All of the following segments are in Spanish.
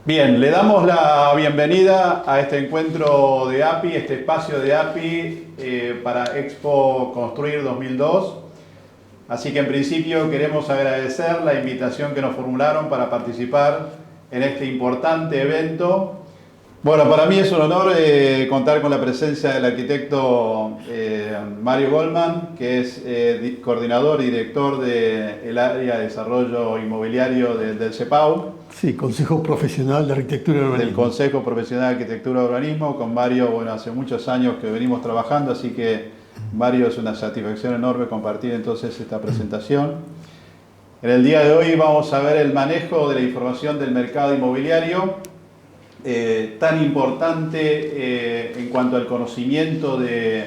Bien, le damos la bienvenida a este encuentro de API, este espacio de API para Expo Construir 2002. Así que en principio queremos agradecer la invitación que nos formularon para participar en este importante evento. Bueno, para mí es un honor contar con la presencia del arquitecto Mario Goldman, que es coordinador y director del área de desarrollo inmobiliario del CEPAU. Sí, Consejo Profesional de Arquitectura y Urbanismo. Del Consejo Profesional de Arquitectura y Urbanismo. Con Mario, bueno, hace muchos años que venimos trabajando, así que Mario, es una satisfacción enorme compartir entonces esta presentación. En el día de hoy vamos a ver el manejo de la información del mercado inmobiliario, tan importante en cuanto al conocimiento de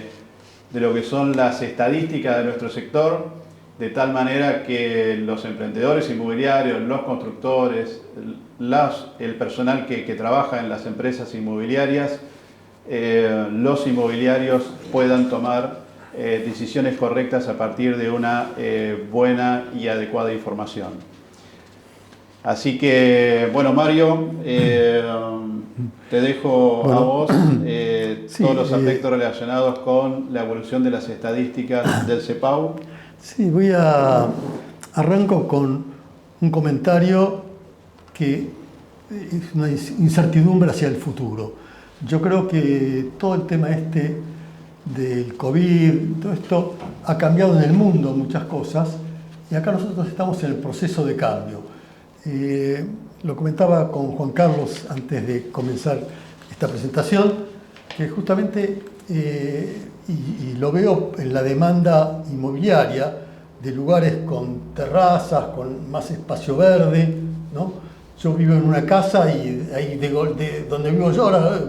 lo que son las estadísticas de nuestro sector, de tal manera que los emprendedores inmobiliarios, los constructores, el personal que trabaja en las empresas inmobiliarias, los inmobiliarios puedan tomar decisiones correctas a partir de una buena y adecuada información. Así que, bueno, Mario, te dejo a vos sí, todos los aspectos relacionados con la evolución de las estadísticas del CEPAU. Sí, arranco con un comentario que es una incertidumbre hacia el futuro. Yo creo que todo el tema del COVID, todo esto ha cambiado en el mundo muchas cosas y acá nosotros estamos en el proceso de cambio. Lo comentaba con Juan Carlos antes de comenzar esta presentación, que justamente, y lo veo en la demanda inmobiliaria, de lugares con terrazas, con más espacio verde, ¿no? Yo vivo en una casa y ahí de donde vivo yo ahora,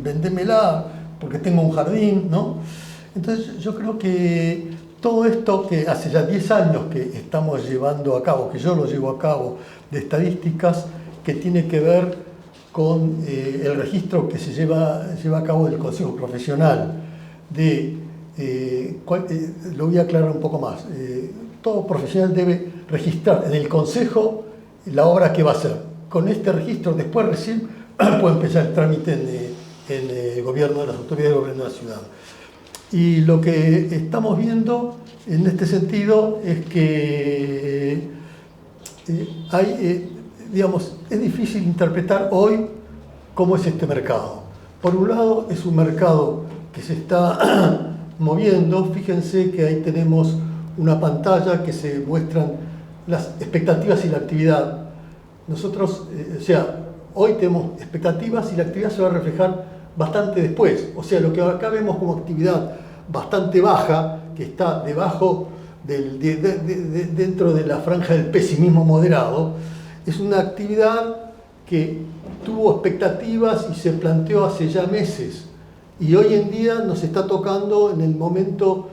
vendémela porque tengo un jardín, ¿no? Entonces yo creo que todo esto que hace ya 10 años que estamos llevando a cabo, que yo lo llevo a cabo, de estadísticas que tiene que ver con el registro que se lleva a cabo del Consejo Profesional, lo voy a aclarar un poco más. Todo profesional debe registrar en el Consejo la obra que va a hacer. Con este registro después recién puede empezar el trámite en el gobierno, de las autoridades de gobierno de la ciudad. Y lo que estamos viendo en este sentido es que es difícil interpretar hoy cómo es este mercado. Por un lado, es un mercado que se está moviendo. Fíjense que ahí tenemos una pantalla que se muestran las expectativas y la actividad. Nosotros, hoy tenemos expectativas y la actividad se va a reflejar bastante después. O sea, lo que acá vemos como actividad bastante baja, que está debajo dentro de la franja del pesimismo moderado, es una actividad que tuvo expectativas y se planteó hace ya meses. Y hoy en día nos está tocando en el momento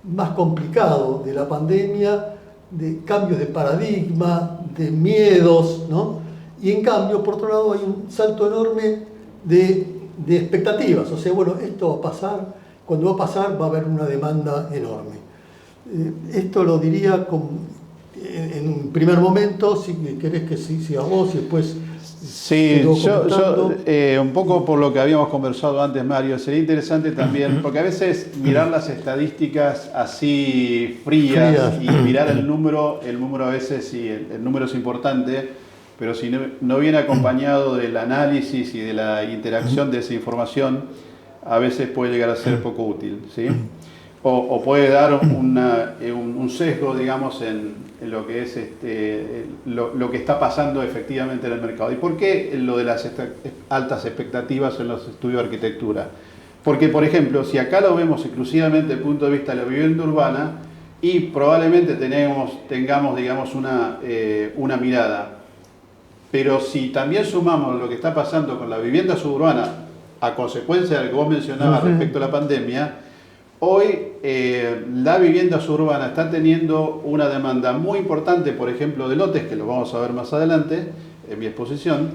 más complicado de la pandemia, de cambios de paradigma, de miedos, ¿no? Y en cambio, por otro lado, hay un salto enorme de expectativas. O sea, bueno, esto va a pasar, cuando va a pasar va a haber una demanda enorme. Esto lo diría en un primer momento, si querés que siga vos y después... Sí, yo un poco por lo que habíamos conversado antes, Mario, sería interesante también, porque a veces mirar las estadísticas así frías y mirar el número a veces sí, el número es importante, pero si no viene acompañado del análisis y de la interacción de esa información, a veces puede llegar a ser poco útil, ¿sí? O puede dar un sesgo, digamos, en lo que es lo que está pasando efectivamente en el mercado. ¿Y por qué lo de las altas expectativas en los estudios de arquitectura? Porque, por ejemplo, si acá lo vemos exclusivamente desde el punto de vista de la vivienda urbana y probablemente tengamos digamos, una mirada, pero si también sumamos lo que está pasando con la vivienda suburbana a consecuencia de lo que vos mencionabas respecto a la pandemia, hoy la vivienda suburbana está teniendo una demanda muy importante, por ejemplo, de lotes, que lo vamos a ver más adelante en mi exposición,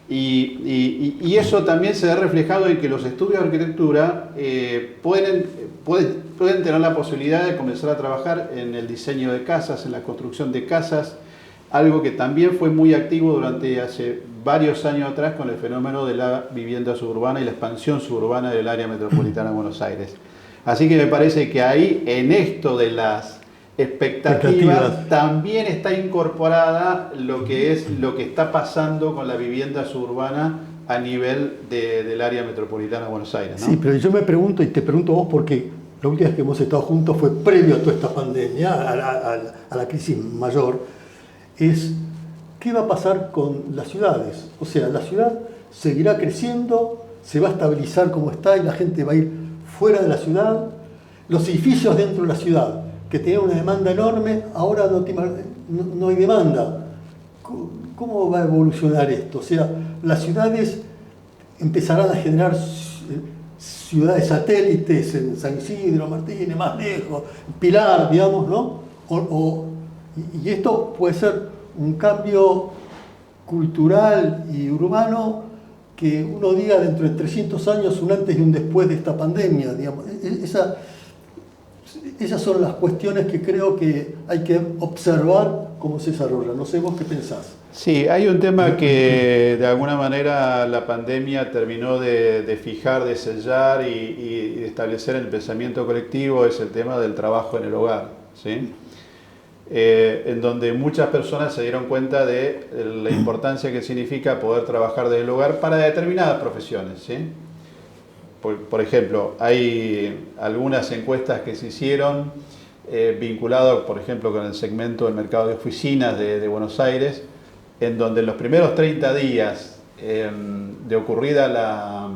y eso también se ve reflejado en que los estudios de arquitectura pueden tener la posibilidad de comenzar a trabajar en el diseño de casas, en la construcción de casas, algo que también fue muy activo durante hace varios años atrás con el fenómeno de la vivienda suburbana y la expansión suburbana del área metropolitana de Buenos Aires. Así que me parece que ahí, en esto de las expectativas, también está incorporada lo que está pasando con la vivienda suburbana a nivel del área metropolitana de Buenos Aires, ¿no? Sí, pero yo me pregunto, y te pregunto vos, porque la última vez que hemos estado juntos fue previo a toda esta pandemia, a la crisis mayor, es ¿qué va a pasar con las ciudades? O sea, la ciudad seguirá creciendo, se va a estabilizar como está y la gente va a ir fuera de la ciudad. Los edificios dentro de la ciudad, que tenían una demanda enorme, ahora no hay demanda. ¿Cómo va a evolucionar esto? O sea, las ciudades empezarán a generar ciudades satélites en San Isidro, Martínez, más lejos, Pilar, digamos, ¿no? Y esto puede ser un cambio cultural y urbano que uno diga dentro de 300 años un antes y un después de esta pandemia, digamos. Esas son las cuestiones que creo que hay que observar cómo se desarrolla. No sé vos qué pensás. Sí, hay un tema que de alguna manera la pandemia terminó de fijar, de sellar y de establecer en el pensamiento colectivo, es el tema del trabajo en el hogar, ¿sí? En donde muchas personas se dieron cuenta de la importancia que significa poder trabajar desde el hogar para determinadas profesiones, ¿sí? Por ejemplo, hay algunas encuestas que se hicieron vinculadas, por ejemplo, con el segmento del mercado de oficinas de Buenos Aires, en donde en los primeros 30 días de ocurrida la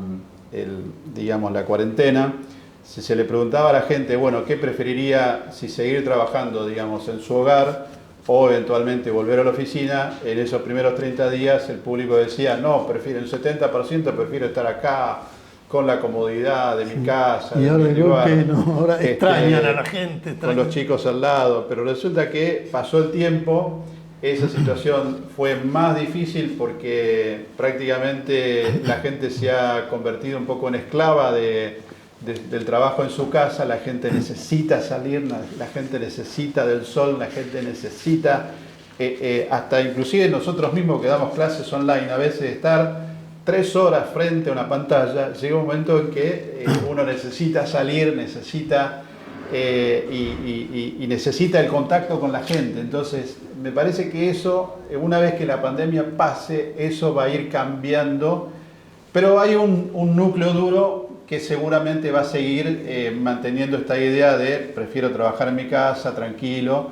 cuarentena, si se le preguntaba a la gente, bueno, ¿qué preferiría si seguir trabajando, digamos, en su hogar o eventualmente volver a la oficina? En esos primeros 30 días el público decía, no, prefiero el 70%, prefiero estar acá con la comodidad de mi casa. Y ahora de mi lugar, ahora extrañan a la gente. Con los chicos al lado, pero resulta que pasó el tiempo, esa situación fue más difícil porque prácticamente la gente se ha convertido un poco en esclava del trabajo en su casa, la gente necesita salir, la gente necesita del sol, la gente necesita, hasta inclusive nosotros mismos que damos clases online, a veces estar 3 horas frente a una pantalla, llega un momento en que uno necesita salir, necesita y necesita el contacto con la gente. Entonces, me parece que eso, una vez que la pandemia pase, eso va a ir cambiando, pero hay un núcleo duro que seguramente va a seguir manteniendo esta idea de prefiero trabajar en mi casa, tranquilo,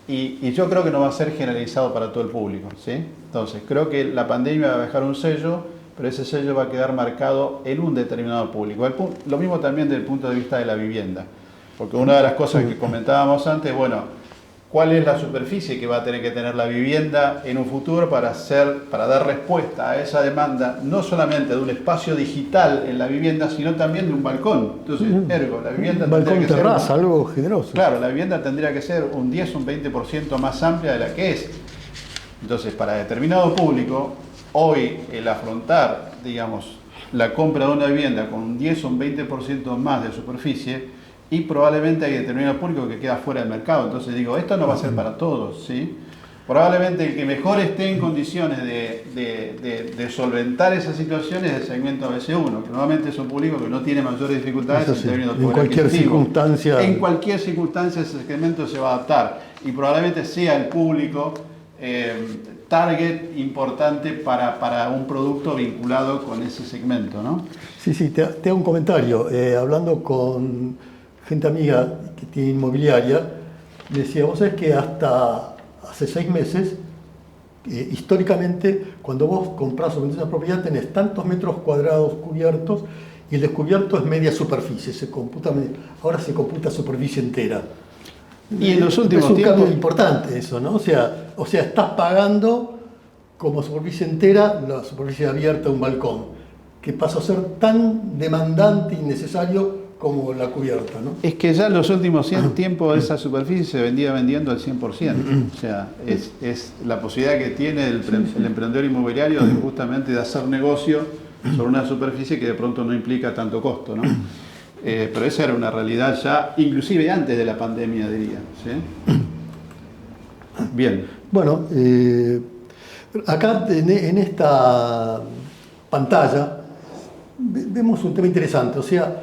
y yo creo que no va a ser generalizado para todo el público, ¿sí? Entonces, creo que la pandemia va a dejar un sello, pero ese sello va a quedar marcado en un determinado público. Lo mismo también desde el punto de vista de la vivienda, porque una de las cosas que comentábamos antes, bueno, ¿cuál es la superficie que va a tener que tener la vivienda en un futuro para dar respuesta a esa demanda, no solamente de un espacio digital en la vivienda, sino también de un balcón? Entonces, ergo, la vivienda balcón, terraza, algo generoso. Claro, la vivienda tendría que ser un 10 o un 20% más amplia de la que es. Entonces, para determinado público, hoy el afrontar, digamos, la compra de una vivienda con un 10 o un 20% más de superficie, y probablemente hay determinado público que queda fuera del mercado. Entonces digo, esto no va a ser para todos, ¿sí? Probablemente el que mejor esté en condiciones de solventar esa situación es el segmento ABC1, que normalmente es un público que no tiene mayores dificultades en términos de poder adquisitivo. En cualquier circunstancia ese segmento se va a adaptar y probablemente sea el público target importante para un producto vinculado con ese segmento, ¿no? Sí, te hago un comentario. Hablando con gente amiga que tiene inmobiliaria, me decía, vos sabés que hasta hace 6 meses, históricamente, cuando vos comprás o vendés una propiedad, tenés tantos metros cuadrados cubiertos y el descubierto es media superficie, ahora se computa superficie entera. Y en los últimos tiempos... Es un cambio importante eso, ¿no? O sea, estás pagando como superficie entera la superficie abierta de un balcón, que pasa a ser tan demandante y necesario como la cubierta, ¿no? Es que ya en los últimos tiempos esa superficie se vendiendo al 100%. O sea, es la posibilidad que tiene el emprendedor inmobiliario de justamente de hacer negocio sobre una superficie que de pronto no implica tanto costo, ¿no? Pero esa era una realidad ya, inclusive antes de la pandemia, diría, ¿sí? Bien. Bueno, acá en esta pantalla vemos un tema interesante, o sea,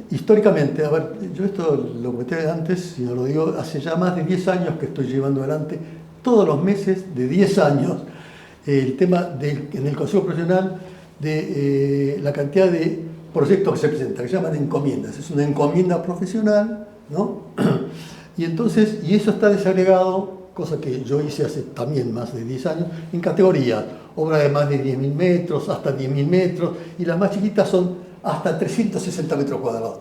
históricamente, a ver, yo esto lo comenté antes, si no lo digo, hace ya más de 10 años que estoy llevando adelante, todos los meses de 10 años, el tema en el Consejo Profesional de la cantidad de proyectos que se presentan, que se llaman encomiendas. Es una encomienda profesional, ¿no? Y entonces, y eso está desagregado, cosa que yo hice hace también más de 10 años, en categorías, obra de más de 10.000 metros, hasta 10.000 metros, y las más chiquitas son hasta 360 metros cuadrados.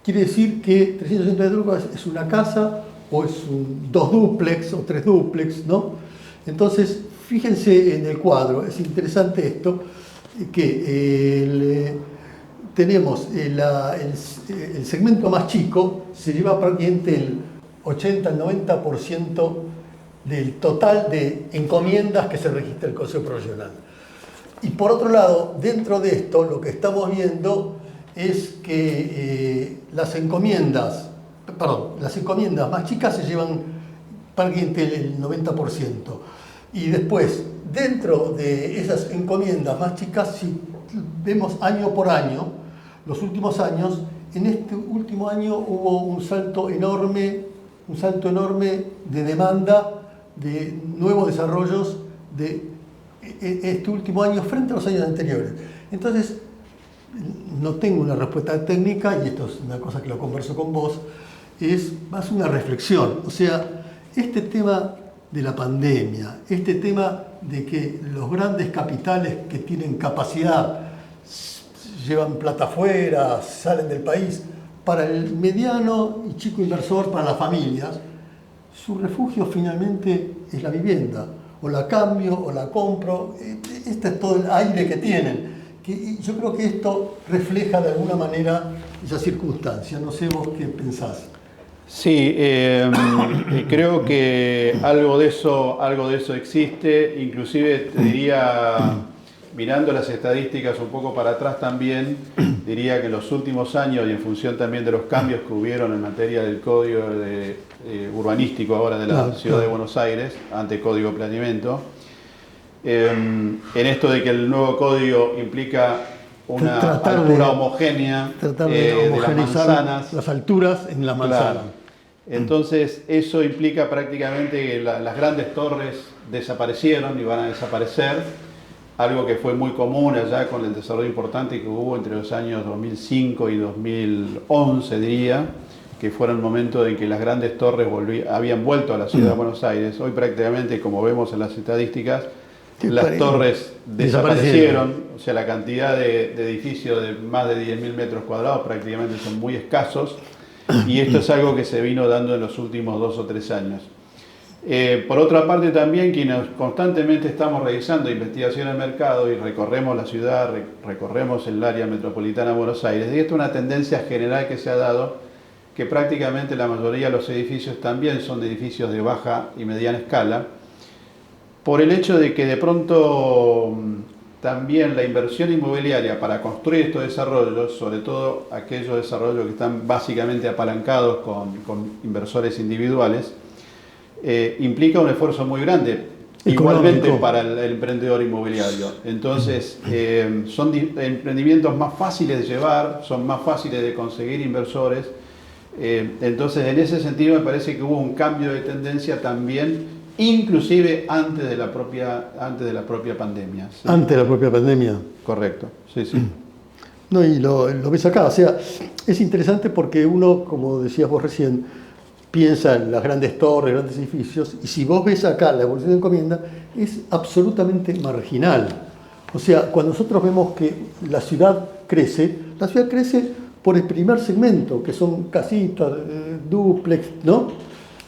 Quiere decir que 360 metros cuadrados es una casa, o es dos dúplex, o 3 dúplex, ¿no? Entonces, fíjense en el cuadro, es interesante esto, que tenemos el segmento más chico, se lleva prácticamente el 80 al 90% del total de encomiendas que se registra el Consejo Profesional. Y por otro lado, dentro de esto, lo que estamos viendo es que las encomiendas más chicas se llevan prácticamente el 90%. Y después, dentro de esas encomiendas más chicas, si vemos año por año, los últimos años, en este último año hubo un salto enorme de demanda de nuevos desarrollos de este último año frente a los años anteriores. Entonces, no tengo una respuesta técnica, y esto es una cosa que lo converso con vos, es más una reflexión. O sea, este tema de la pandemia, este tema de que los grandes capitales que tienen capacidad llevan plata afuera, salen del país, para el mediano y chico inversor, para las familias, su refugio finalmente es la vivienda. O la cambio, o la compro. Este es todo el aire que tienen. Yo creo que esto refleja de alguna manera esa circunstancia. No sé vos qué pensás. Sí, creo que algo de eso existe. Inclusive te diría, mirando las estadísticas un poco para atrás también, diría que en los últimos años, y en función también de los cambios que hubieron en materia del código urbanístico ahora de la ciudad de Buenos Aires, ante Código de Planeamiento, en esto de que el nuevo código implica una altura homogénea de las manzanas, las alturas en la manzana. Claro. Entonces eso implica prácticamente que las grandes torres desaparecieron y van a desaparecer, algo que fue muy común allá con el desarrollo importante que hubo entre los años 2005 y 2011, diría, que fuera el momento en que las grandes torres habían vuelto a la ciudad de Buenos Aires. Hoy prácticamente, como vemos en las estadísticas, las torres desaparecieron, o sea, la cantidad de edificios de más de 10.000 metros cuadrados prácticamente son muy escasos, y esto es algo que se vino dando en los últimos 2 o 3 años. Por otra parte también, quienes constantemente estamos realizando investigación en el mercado y recorremos la ciudad, recorremos el área metropolitana de Buenos Aires, y esto es una tendencia general que se ha dado, que prácticamente la mayoría de los edificios también son edificios de baja y mediana escala, por el hecho de que de pronto también la inversión inmobiliaria para construir estos desarrollos, sobre todo aquellos desarrollos que están básicamente apalancados con inversores individuales, implica un esfuerzo muy grande, igualmente para el emprendedor inmobiliario. Entonces, son emprendimientos más fáciles de llevar, son más fáciles de conseguir inversores. Entonces, en ese sentido, me parece que hubo un cambio de tendencia también, inclusive antes de la propia pandemia. ¿Sí? Antes de la propia pandemia. Correcto, sí, sí. No, y lo ves acá, o sea, es interesante porque uno, como decías vos recién, piensa en las grandes torres, grandes edificios, y si vos ves acá la evolución de encomienda, es absolutamente marginal. O sea, cuando nosotros vemos que la ciudad crece por el primer segmento, que son casitas, dúplex, ¿no?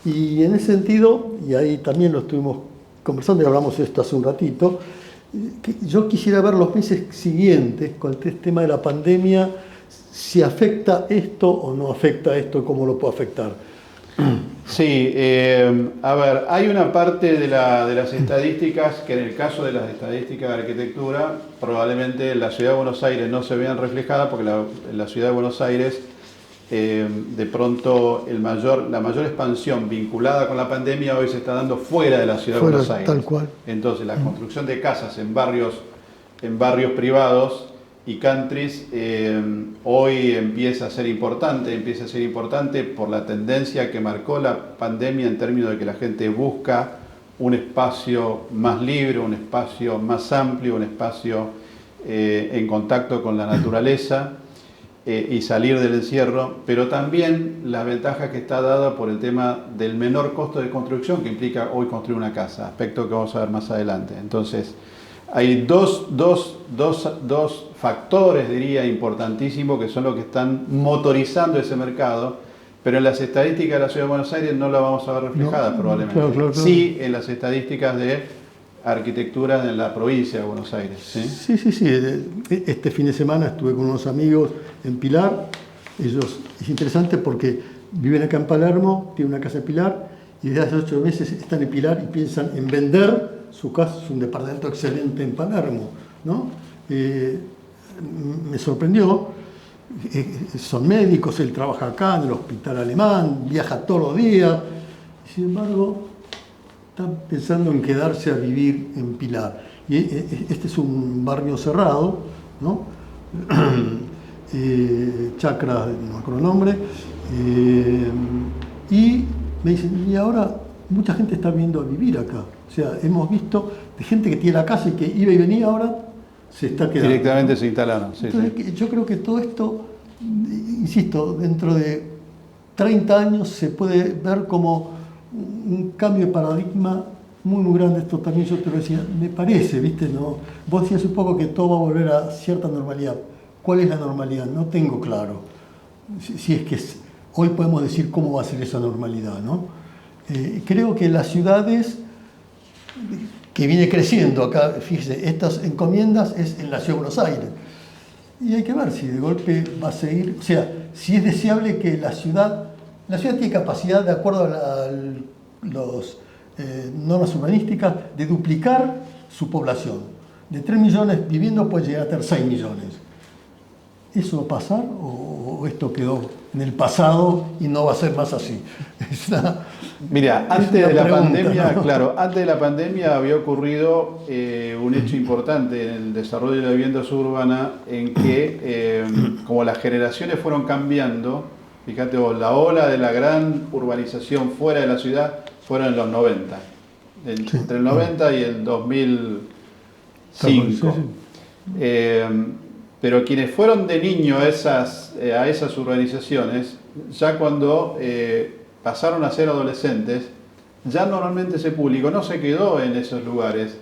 Y en ese sentido, y ahí también lo estuvimos conversando y hablamos de esto hace un ratito, que yo quisiera ver los meses siguientes con el tema de la pandemia, si afecta esto o no afecta esto, cómo lo puede afectar. Sí, a ver, hay una parte de las estadísticas que en el caso de las estadísticas de arquitectura probablemente en la ciudad de Buenos Aires no se vean reflejadas, porque la ciudad de Buenos Aires de pronto la mayor expansión vinculada con la pandemia hoy se está dando fuera de la ciudad de Buenos Aires. Tal cual. Entonces la construcción de casas en barrios privados y countries hoy empieza a ser importante por la tendencia que marcó la pandemia en términos de que la gente busca un espacio más libre, un espacio más amplio, un espacio en contacto con la naturaleza y salir del encierro, pero también la ventaja que está dada por el tema del menor costo de construcción que implica hoy construir una casa, aspecto que vamos a ver más adelante. Entonces, hay dos factores, diría, importantísimos que son los que están motorizando ese mercado, pero en las estadísticas de la Ciudad de Buenos Aires no la vamos a ver reflejada probablemente. Claro. Sí en las estadísticas de arquitectura en la provincia de Buenos Aires. Sí. Este fin de semana estuve con unos amigos en Pilar. Es interesante porque viven acá en Palermo, tienen una casa en Pilar y desde hace 8 meses están en Pilar y piensan en vender su casa, es un departamento excelente en Palermo, ¿no? Me sorprendió, son médicos, él trabaja acá en el hospital alemán, viaja todos los días, y sin embargo están pensando en quedarse a vivir en Pilar. Y este es un barrio cerrado, ¿no? Chacra, no me acuerdo el nombre, y me dicen, y ahora mucha gente está viniendo a vivir acá. O sea, hemos visto de gente que tiene la casa y que iba y venía, ahora se está quedando. Directamente, ¿no? Se instalaron. Entonces, yo creo que todo esto, insisto, dentro de 30 años se puede ver como un cambio de paradigma muy grande. Esto también yo te lo decía, me parece, ¿viste? ¿No? Vos decías un poco que todo va a volver a cierta normalidad. ¿Cuál es la normalidad? No tengo claro. Si es que hoy podemos decir cómo va a ser esa normalidad, ¿no? Creo que las ciudades, que viene creciendo acá, fíjese, estas encomiendas es en la Ciudad de Buenos Aires. Y hay que ver si de golpe va a seguir, o sea, si es deseable que la ciudad tiene capacidad, de acuerdo a las normas urbanísticas, de duplicar su población. De 3 millones viviendo puede llegar a tener 6 millones. ¿Eso va a pasar o esto quedó en el pasado y no va a ser más así? Mira, antes de la pandemia, ¿no? Claro, antes de la pandemia había ocurrido un hecho importante en el desarrollo de la vivienda suburbana en que, como las generaciones fueron cambiando, fíjate vos, la ola de la gran urbanización fuera de la ciudad fueron en los 90, entre el 90 y el 2005. Pero quienes fueron de niño a esas urbanizaciones, ya cuando pasaron a ser adolescentes, ya normalmente ese público no se quedó en esos lugares,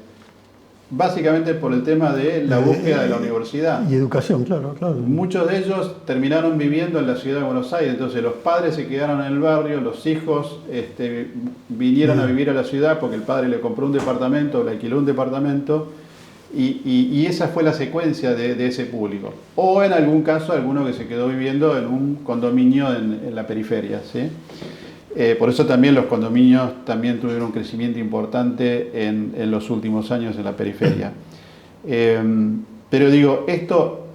básicamente por el tema de la búsqueda de la universidad. Y educación, claro. Muchos de ellos terminaron viviendo en la ciudad de Buenos Aires, entonces los padres se quedaron en el barrio, los hijos vinieron a vivir a la ciudad porque el padre le compró un departamento, le alquiló un departamento, y esa fue la secuencia de ese público. O en algún caso, alguno que se quedó viviendo en un condominio en la periferia, ¿sí? Por eso también los condominios también tuvieron un crecimiento importante en los últimos años en la periferia. Pero digo, esto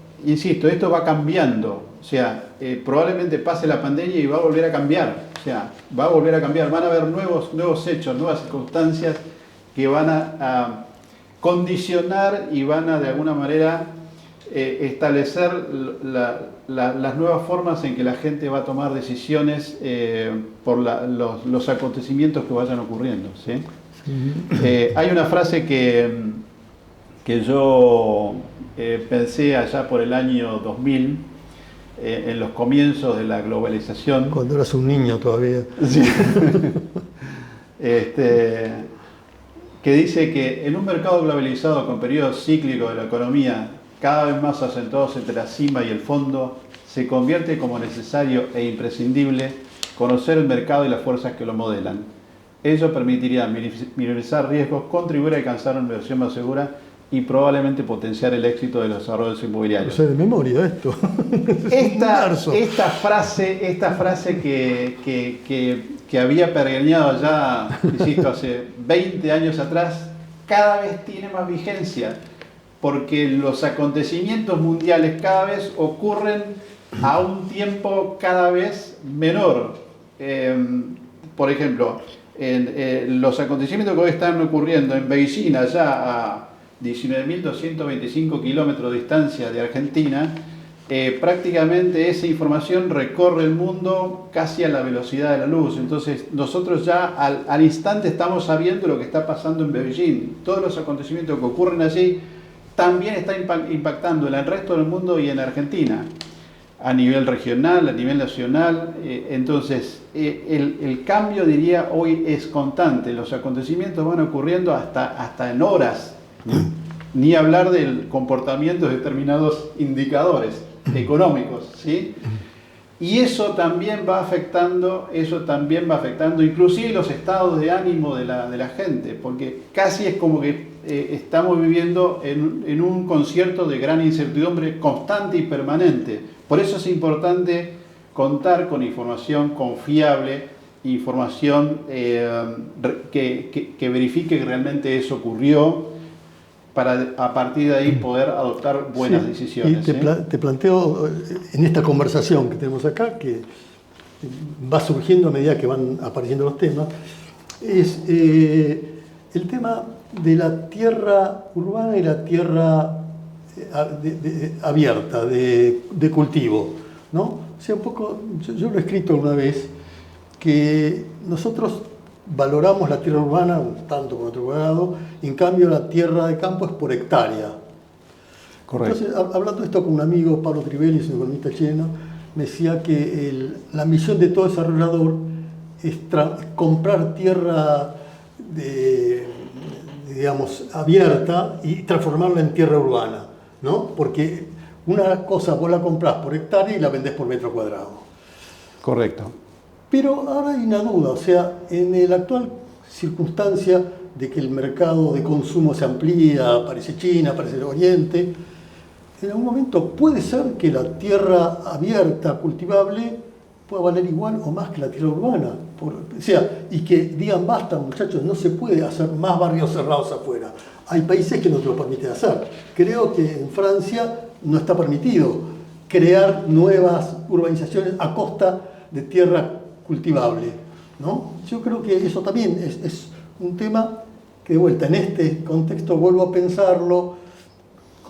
va cambiando. O sea, probablemente pase la pandemia y va a volver a cambiar. O sea, va a volver a cambiar. Van a haber nuevos hechos, nuevas circunstancias que van a condicionar y van a de alguna manera establecer las nuevas formas en que la gente va a tomar decisiones por los acontecimientos que vayan ocurriendo, ¿sí? Hay una frase que yo pensé allá por el año 2000, en los comienzos de la globalización. Cuando eras un niño todavía. Sí. Que dice que en un mercado globalizado con periodos cíclicos de la economía cada vez más acentuados entre la cima y el fondo, se convierte como necesario e imprescindible conocer el mercado y las fuerzas que lo modelan. Ello permitiría minimizar riesgos, contribuir a alcanzar una inversión más segura y probablemente potenciar el éxito de los desarrollos inmobiliarios. No sé de memoria esto. Esta frase que había pergeñado allá, insisto, hace 20 años atrás, cada vez tiene más vigencia, porque los acontecimientos mundiales cada vez ocurren a un tiempo cada vez menor. Por ejemplo, los acontecimientos que hoy están ocurriendo en Beijing, allá a 19.225 kilómetros de distancia de Argentina, prácticamente esa información recorre el mundo casi a la velocidad de la luz. Entonces nosotros ya al instante estamos sabiendo lo que está pasando en Beijing. Todos los acontecimientos que ocurren allí también están impactando en el resto del mundo y en Argentina, a nivel regional, a nivel nacional. Entonces el cambio, diría, hoy es constante. Los acontecimientos van ocurriendo hasta en horas, ni hablar del comportamiento de determinados indicadores económicos, ¿sí? Y eso también va afectando inclusive los estados de ánimo de la gente, porque casi es como que estamos viviendo en un concierto de gran incertidumbre constante y permanente. Por eso es importante contar con información confiable, información que verifique que realmente eso ocurrió, para a partir de ahí poder adoptar buenas decisiones. Y te planteo en esta conversación que tenemos acá, que va surgiendo a medida que van apareciendo los temas, es el tema de la tierra urbana y la tierra abierta, de cultivo, ¿no? O sea, un poco, yo lo he escrito una vez, que nosotros valoramos la tierra urbana un tanto por otro lado, en cambio la tierra de campo es por hectárea. Correcto. Entonces, hablando esto con un amigo, Pablo Trivelli, un economista chileno, me decía que la misión de todo desarrollador es comprar tierra digamos, abierta y transformarla en tierra urbana, ¿no? Porque una cosa vos la comprás por hectárea y la vendés por metro cuadrado. Correcto. Pero ahora hay una duda, o sea, en la actual circunstancia de que el mercado de consumo se amplía, aparece China, aparece el Oriente, en algún momento puede ser que la tierra abierta, cultivable, pueda valer igual o más que la tierra urbana. O sea, y que digan, basta muchachos, no se puede hacer más barrios cerrados afuera. Hay países que no te lo permiten hacer. Creo que en Francia no está permitido crear nuevas urbanizaciones a costa de tierra cultivable, ¿no? Yo creo que eso también es un tema que, de vuelta, en este contexto vuelvo a pensarlo,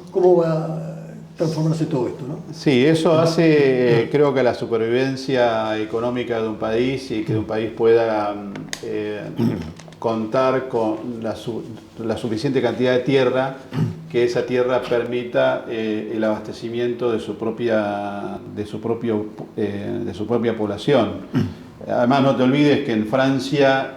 cómo va a transformarse todo esto, ¿no? Sí, eso hace, creo que la supervivencia económica de un país y que un país pueda contar con la suficiente cantidad de tierra, que esa tierra permita el abastecimiento de su propia población. Además, no te olvides que en Francia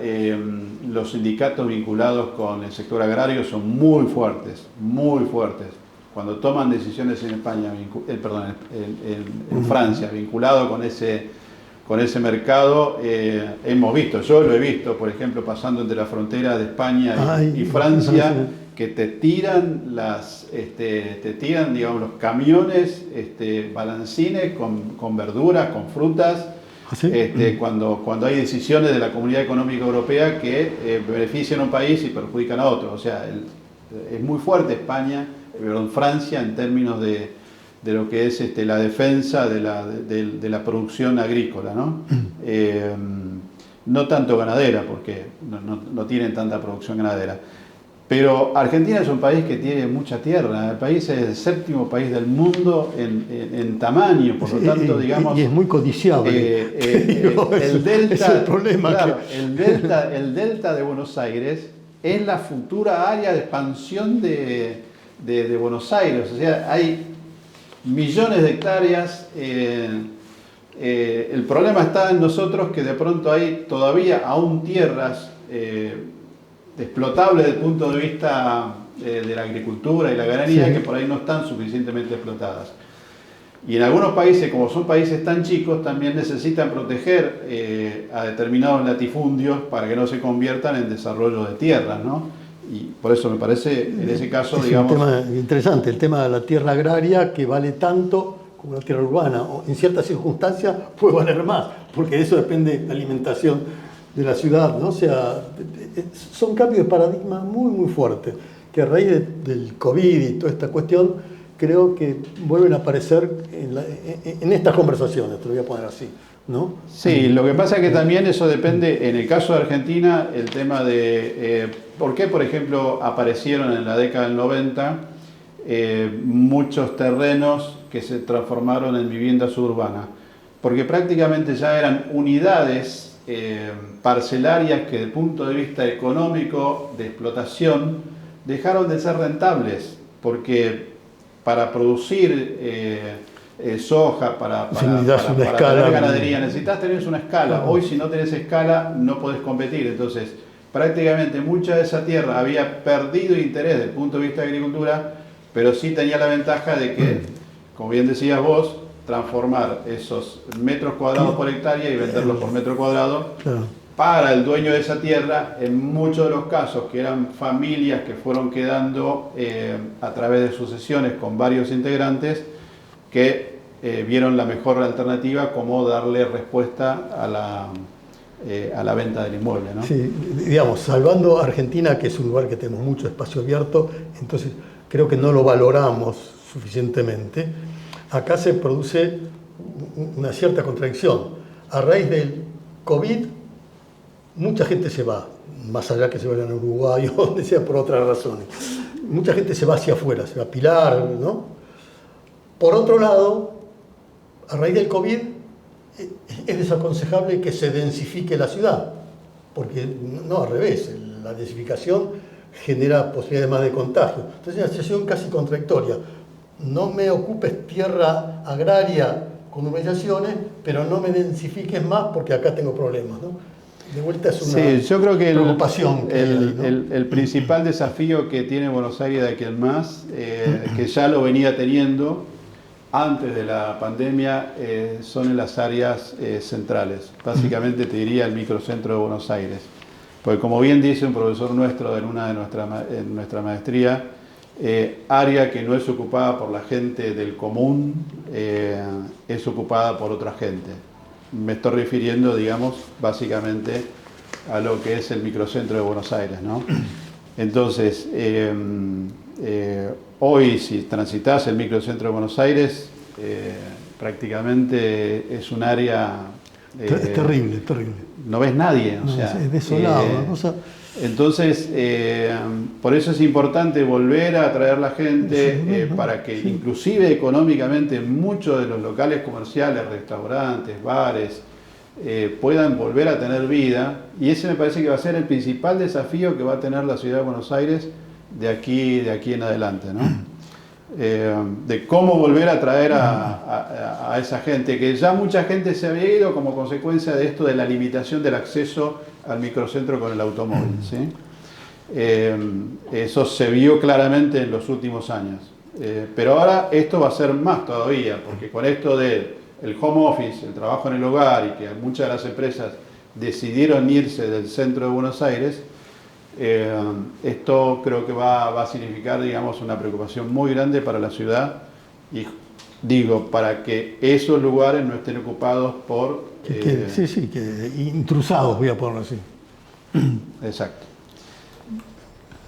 los sindicatos vinculados con el sector agrario son muy fuertes, muy fuertes. Cuando toman decisiones en España, en Francia, vinculado con ese mercado, hemos visto, yo lo he visto, por ejemplo, pasando entre la frontera de España y Francia, que te tiran digamos, los camiones, balancines con verduras, con frutas. Cuando hay decisiones de la Comunidad Económica Europea que benefician a un país y perjudican a otro. O sea, es muy fuerte Francia en términos de lo que es la defensa de la producción agrícola, ¿no? No tanto ganadera, porque no tienen tanta producción ganadera. Pero Argentina es un país que tiene mucha tierra. El país es el séptimo país del mundo en tamaño, por lo tanto, digamos... Y es muy codiciable. El delta, es el problema. Claro, el delta de Buenos Aires es la futura área de expansión de Buenos Aires. O sea, hay millones de hectáreas. El problema está en nosotros, que de pronto hay todavía aún tierras explotables desde el punto de vista de la agricultura y la ganadería, sí, que por ahí no están suficientemente explotadas. Y en algunos países, como son países tan chicos, también necesitan proteger a determinados latifundios para que no se conviertan en desarrollo de tierras, ¿no? Y por eso me parece, en ese caso, es digamos... un tema interesante, el tema de la tierra agraria, que vale tanto como la tierra urbana, o en ciertas circunstancias puede valer más, porque de eso depende la alimentación de la ciudad, ¿no? O sea, son cambios de paradigma muy, muy fuertes, que a raíz del COVID y toda esta cuestión, creo que vuelven a aparecer en estas conversaciones, te lo voy a poner así, ¿no? Sí, lo que pasa es que también eso depende, en el caso de Argentina, el tema de por qué, por ejemplo, aparecieron en la década del 90 muchos terrenos que se transformaron en vivienda suburbana, porque prácticamente ya eran unidades parcelarias que desde el punto de vista económico de explotación dejaron de ser rentables, porque para producir soja, para tener ganadería necesitas tener una escala. Hoy si no tenés escala no podés competir, entonces prácticamente mucha de esa tierra había perdido interés desde el punto de vista de agricultura, pero sí tenía la ventaja de que, como bien decías vos, transformar esos metros cuadrados por hectárea y venderlos por metro cuadrado para el dueño de esa tierra, en muchos de los casos que eran familias que fueron quedando a través de sucesiones con varios integrantes que vieron la mejor alternativa como darle respuesta a la venta del inmueble, ¿no? Sí, digamos, salvando Argentina, que es un lugar que tenemos mucho espacio abierto, entonces creo que no lo valoramos suficientemente. Acá se produce una cierta contradicción. A raíz del COVID, mucha gente se va, más allá que se vayan a Uruguay o donde sea por otras razones. Mucha gente se va hacia afuera, se va a Pilar, ¿no? Por otro lado, a raíz del COVID, es desaconsejable que se densifique la ciudad, porque no, al revés, la densificación genera posibilidades más de contagio. Entonces es una situación casi contradictoria. No me ocupes tierra agraria con urbanizaciones, pero no me densifiques más porque acá tengo problemas, ¿no? De vuelta es una yo creo que preocupación. El principal desafío que tiene Buenos Aires de aquí en más, que ya lo venía teniendo antes de la pandemia, son en las áreas centrales. Básicamente te diría el microcentro de Buenos Aires. Porque como bien dice un profesor nuestro en nuestra maestría, área que no es ocupada por la gente del común, es ocupada por otra gente. Me estoy refiriendo, digamos, básicamente a lo que es el microcentro de Buenos Aires, ¿no? Entonces, hoy si transitas el microcentro de Buenos Aires, prácticamente es un área... es terrible, terrible. No ves nadie, o sea, es desolado, una cosa... Entonces, por eso es importante volver a atraer la gente para que inclusive económicamente muchos de los locales comerciales, restaurantes, bares, puedan volver a tener vida, y ese me parece que va a ser el principal desafío que va a tener la ciudad de Buenos Aires de aquí en adelante, ¿no? De cómo volver a atraer a esa gente, que ya mucha gente se había ido como consecuencia de esto de la limitación del acceso al microcentro con el automóvil, ¿sí? Eso se vio claramente en los últimos años, pero ahora esto va a ser más todavía, porque con esto del home office, el trabajo en el hogar, y que muchas de las empresas decidieron irse del centro de Buenos Aires, esto creo que va a significar, digamos, una preocupación muy grande para la ciudad, y digo, para que esos lugares no estén ocupados por... que intrusados, voy a ponerlo así. Exacto.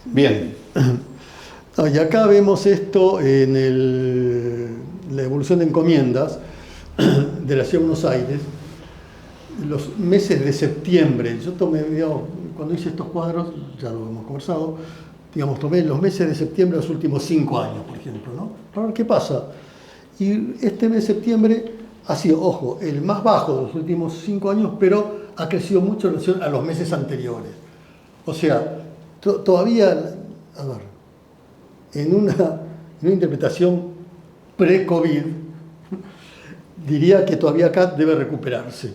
Bien. Y acá vemos esto en la evolución de encomiendas de la Ciudad de Buenos Aires, los meses de septiembre. Yo tomé, digamos, cuando hice estos cuadros, ya lo hemos conversado, digamos, tomé los meses de septiembre de los últimos 5 años, por ejemplo, ¿no? Para ver qué pasa. Y este mes de septiembre ha sido, ojo, el más bajo de los últimos 5 años, pero ha crecido mucho en relación a los meses anteriores. O sea, todavía, a ver, en una interpretación pre-COVID, diría que todavía acá debe recuperarse.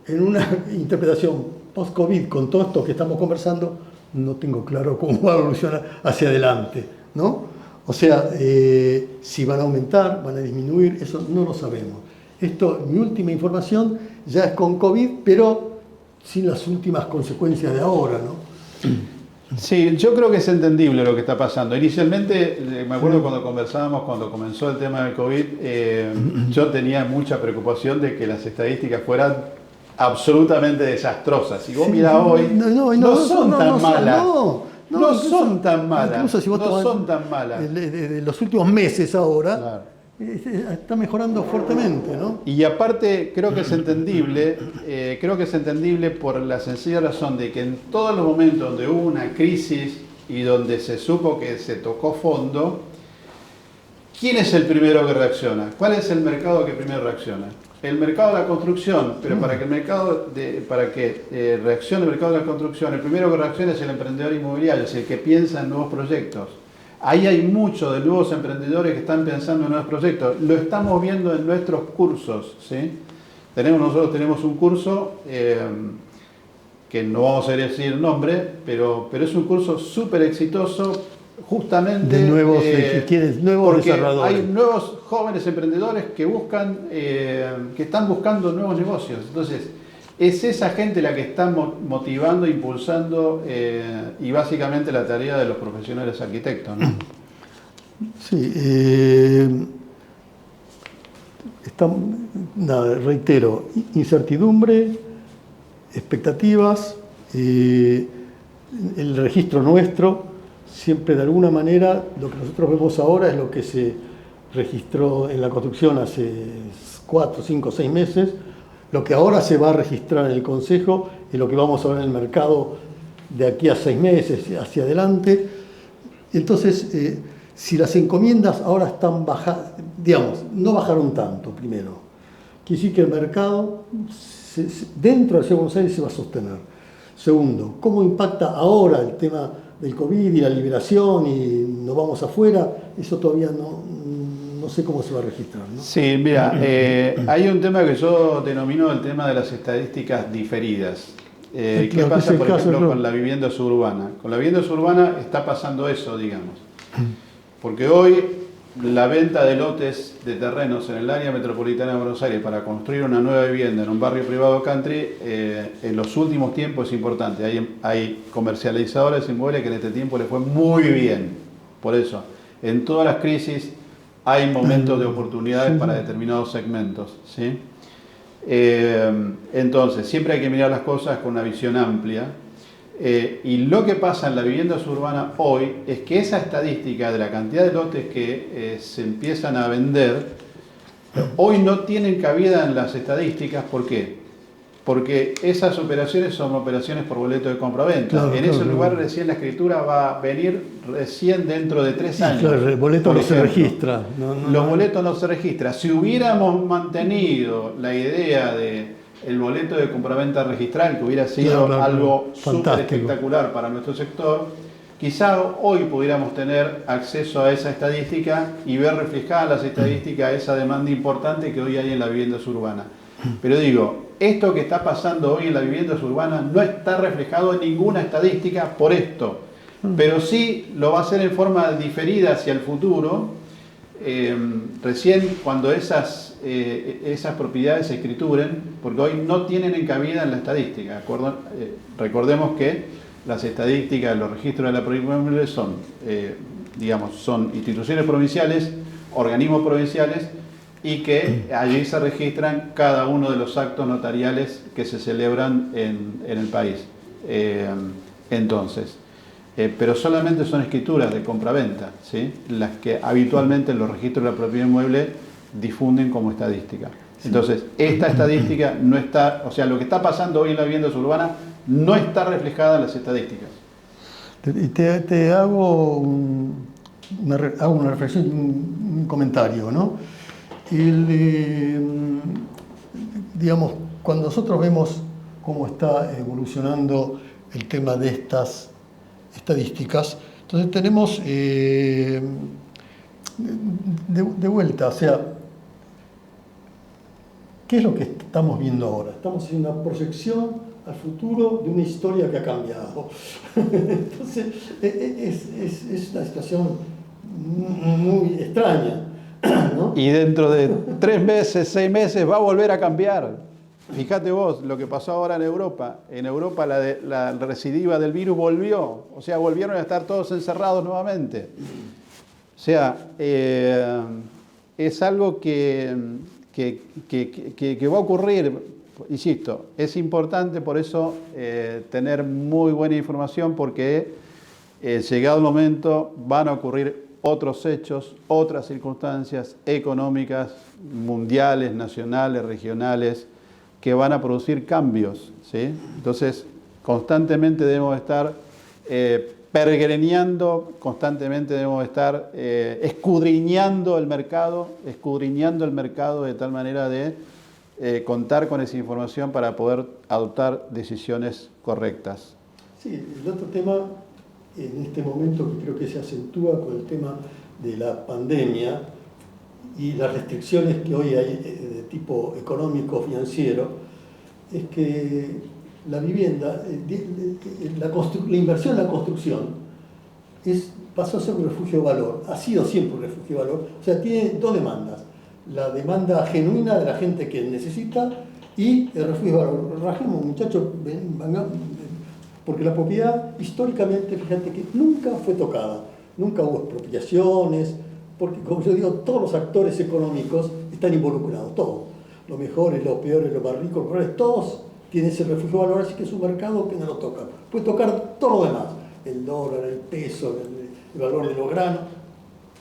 En una interpretación post-COVID, con todo esto que estamos conversando, no tengo claro cómo va a evolucionar hacia adelante, ¿no? O sea, si van a aumentar, van a disminuir, eso no lo sabemos. Esto, mi última información, ya es con COVID, pero sin las últimas consecuencias de ahora, ¿no? Sí, yo creo que es entendible lo que está pasando. Inicialmente, me acuerdo cuando conversábamos, cuando comenzó el tema del COVID, yo tenía mucha preocupación de que las estadísticas fueran absolutamente desastrosas. Si vos mirás hoy, no son tan malas. no son tan malas. Incluso si vos no son tan malas. De los últimos meses ahora, Claro. Está mejorando fuertemente, ¿no? Y aparte creo que es entendible, por la sencilla razón de que en todos los momentos donde hubo una crisis y donde se supo que se tocó fondo, ¿quién es el primero que reacciona? ¿Cuál es el mercado que primero reacciona? El mercado de la construcción, pero para que reaccione el mercado de la construcción, el primero que reacciona es el emprendedor inmobiliario, es el que piensa en nuevos proyectos. Ahí hay muchos de nuevos emprendedores que están pensando en nuevos proyectos. Lo estamos viendo en nuestros cursos, ¿sí? Nosotros tenemos un curso que no vamos a decir el nombre, pero es un curso súper exitoso, justamente de nuevos porque desarrolladores. hay nuevos jóvenes emprendedores que están buscando nuevos negocios. Entonces, es esa gente la que está motivando, impulsando y básicamente la tarea de los profesionales arquitectos, ¿no? Sí, reitero, incertidumbre, expectativas, el registro nuestro, siempre de alguna manera lo que nosotros vemos ahora es lo que se registró en la construcción hace 4, 5, 6 meses. Lo que ahora se va a registrar en el Consejo es lo que vamos a ver en el mercado de aquí a 6 meses hacia adelante. Entonces, si las encomiendas ahora están bajas, digamos, no bajaron tanto, primero, quiere decir que el mercado dentro de la Ciudad de Buenos Aires se va a sostener. Segundo, ¿cómo impacta ahora el tema del COVID y la liberación y nos vamos afuera? Eso todavía no sé cómo se va a registrar, ¿no? Sí, mira, hay un tema que yo denomino el tema de las estadísticas diferidas. ¿Qué pasa, por ejemplo, con la vivienda suburbana? Con la vivienda suburbana está pasando eso, digamos. Porque hoy la venta de lotes de terrenos en el área metropolitana de Buenos Aires para construir una nueva vivienda en un barrio privado country, en los últimos tiempos es importante. Hay comercializadores inmobiliarios que en este tiempo les fue muy bien. Por eso, en todas las crisis hay momentos de oportunidades para determinados segmentos, ¿sí? Entonces, siempre hay que mirar las cosas con una visión amplia. Y lo que pasa en la vivienda suburbana hoy es que esa estadística de la cantidad de lotes que se empiezan a vender, hoy no tienen cabida en las estadísticas. ¿Por qué? Porque esas operaciones son operaciones por boleto de compra-venta. Claro, en ese lugar recién la escritura va a venir recién dentro de 3 años. Claro, el boleto no se registra. Los boletos no se registran. Si hubiéramos mantenido la idea de el boleto de compraventa registral, que hubiera sido algo súper espectacular para nuestro sector, quizá hoy pudiéramos tener acceso a esa estadística y ver reflejada en las estadísticas esa demanda importante que hoy hay en la vivienda suburbana. Pero digo, esto que está pasando hoy en la vivienda suburbana no está reflejado en ninguna estadística por esto, pero sí lo va a hacer en forma diferida hacia el futuro, recién cuando esas propiedades se escrituren, porque hoy no tienen cabida en la estadística, ¿de acuerdo? Recordemos que las estadísticas de los registros de la propiedad inmobiliaria son instituciones provinciales, organismos provinciales, y que allí se registran cada uno de los actos notariales que se celebran en el país. Pero solamente son escrituras de compraventa, ¿sí? Las que habitualmente los registros de la propiedad inmueble difunden como estadística. Entonces, esta estadística no está, o sea, lo que está pasando hoy en la vivienda suburbana no está reflejada en las estadísticas. Te hago una reflexión, un comentario, ¿no? Digamos, cuando nosotros vemos cómo está evolucionando el tema de estas estadísticas, entonces tenemos de vuelta, o sea, ¿qué es lo que estamos viendo ahora? Estamos haciendo una proyección al futuro de una historia que ha cambiado. Entonces, es una situación muy extraña, ¿no? Y dentro de 3 meses, 6 meses va a volver a cambiar. Fíjate vos lo que pasó ahora en Europa. En Europa la recidiva del virus volvió. O sea, volvieron a estar todos encerrados nuevamente. O sea, es algo que va a ocurrir. Insisto, es importante por eso tener muy buena información, porque llegado el momento, van a ocurrir otros hechos, otras circunstancias económicas, mundiales, nacionales, regionales, que van a producir cambios, ¿sí? Entonces, constantemente debemos estar peregrinando, constantemente debemos estar escudriñando el mercado de tal manera de contar con esa información para poder adoptar decisiones correctas. Sí, el otro tema en este momento que creo que se acentúa con el tema de la pandemia y las restricciones que hoy hay de tipo económico, financiero, es que la vivienda, la inversión en la construcción pasó a ser un refugio de valor, ha sido siempre un refugio de valor, o sea, tiene dos demandas, la demanda genuina de la gente que necesita y el refugio de valor. Rajemos, muchachos, porque la propiedad históricamente, fíjate que nunca fue tocada, nunca hubo expropiaciones, porque como yo digo, todos los actores económicos están involucrados, todos, los mejores, los peores, los más ricos, los pobres, todos tienen ese refugio de valor, así que es un mercado que no lo toca. Puede tocar todo lo demás, el dólar, el peso, el valor de los granos,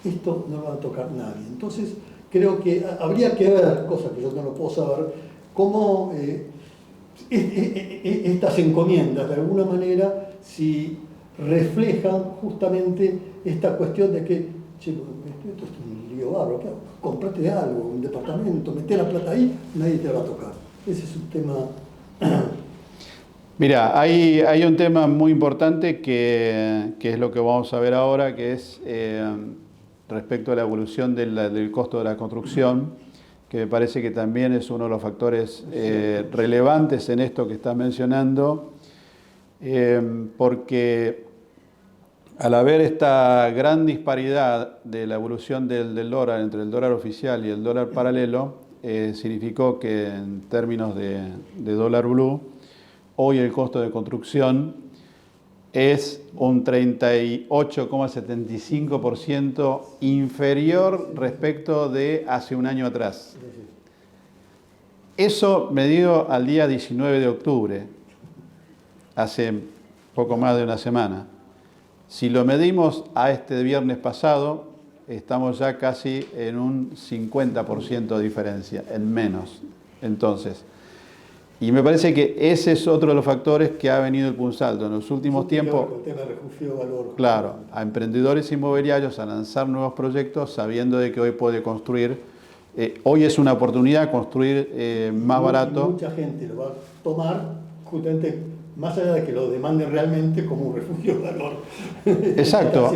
esto no lo va a tocar nadie. Entonces, creo que habría que ver, cosas que yo no lo puedo saber, cómo estas encomiendas, de alguna manera, si reflejan justamente esta cuestión de que, che, esto es un lío bárbaro, ¿qué hago? Comprate algo, un departamento, meté la plata ahí, nadie te va a tocar. Ese es un tema. Mira, hay un tema muy importante que es lo que vamos a ver ahora, que es respecto a la evolución del costo de la construcción, que me parece que también es uno de los factores relevantes en esto que estás mencionando, porque al haber esta gran disparidad de la evolución del dólar entre el dólar oficial y el dólar paralelo, significó que en términos de dólar blue, hoy el costo de construcción es un 38,75% inferior respecto de hace un año atrás. Eso medido al día 19 de octubre, hace poco más de una semana. Si lo medimos a este viernes pasado, estamos ya casi en un 50% de diferencia, en menos. Entonces, y me parece que ese es otro de los factores que ha venido impulsando en los últimos tiempos, el tema de refugio de valor. claro, a emprendedores inmobiliarios a lanzar nuevos proyectos sabiendo de que hoy puede construir, hoy es una oportunidad construir más barato. Mucha gente lo va a tomar justamente más allá de que lo demanden realmente como un refugio de valor. Exacto,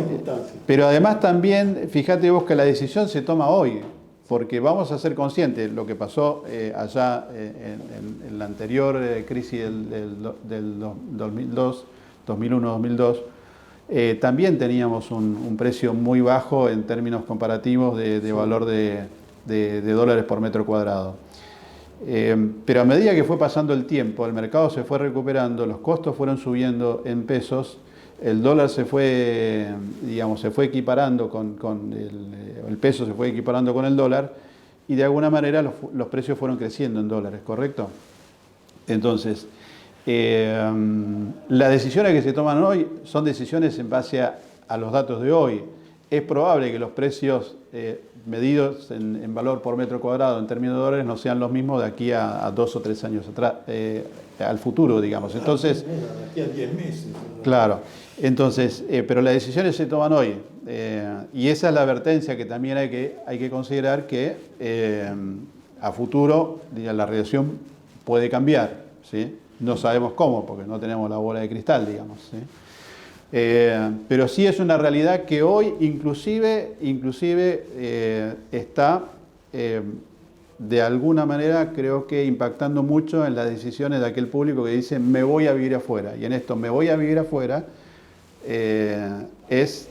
pero además también, fíjate vos que la decisión se toma hoy, porque vamos a ser conscientes, lo que pasó allá en la anterior crisis del 2001-2002, también teníamos un precio muy bajo en términos comparativos de valor de dólares por metro cuadrado. Pero a medida que fue pasando el tiempo, el mercado se fue recuperando, los costos fueron subiendo en pesos, el dólar se fue, digamos, se fue equiparando el peso se fue equiparando con el dólar y de alguna manera los precios fueron creciendo en dólares, ¿correcto? Entonces, las decisiones que se toman hoy son decisiones en base a los datos de hoy. Es probable que los precios medidos en valor por metro cuadrado en términos de dólares no sean los mismos de aquí a 2 o 3 años atrás, al futuro, digamos. Entonces, de aquí a 10 meses. Claro. Entonces, pero las decisiones se toman hoy. Y esa es la advertencia que también hay que considerar que a futuro la relación puede cambiar, ¿sí? No sabemos cómo, porque no tenemos la bola de cristal, digamos, ¿sí? Pero sí es una realidad que hoy inclusive está de alguna manera creo que impactando mucho en las decisiones de aquel público que dice me voy a vivir afuera. Y en esto me voy a vivir afuera es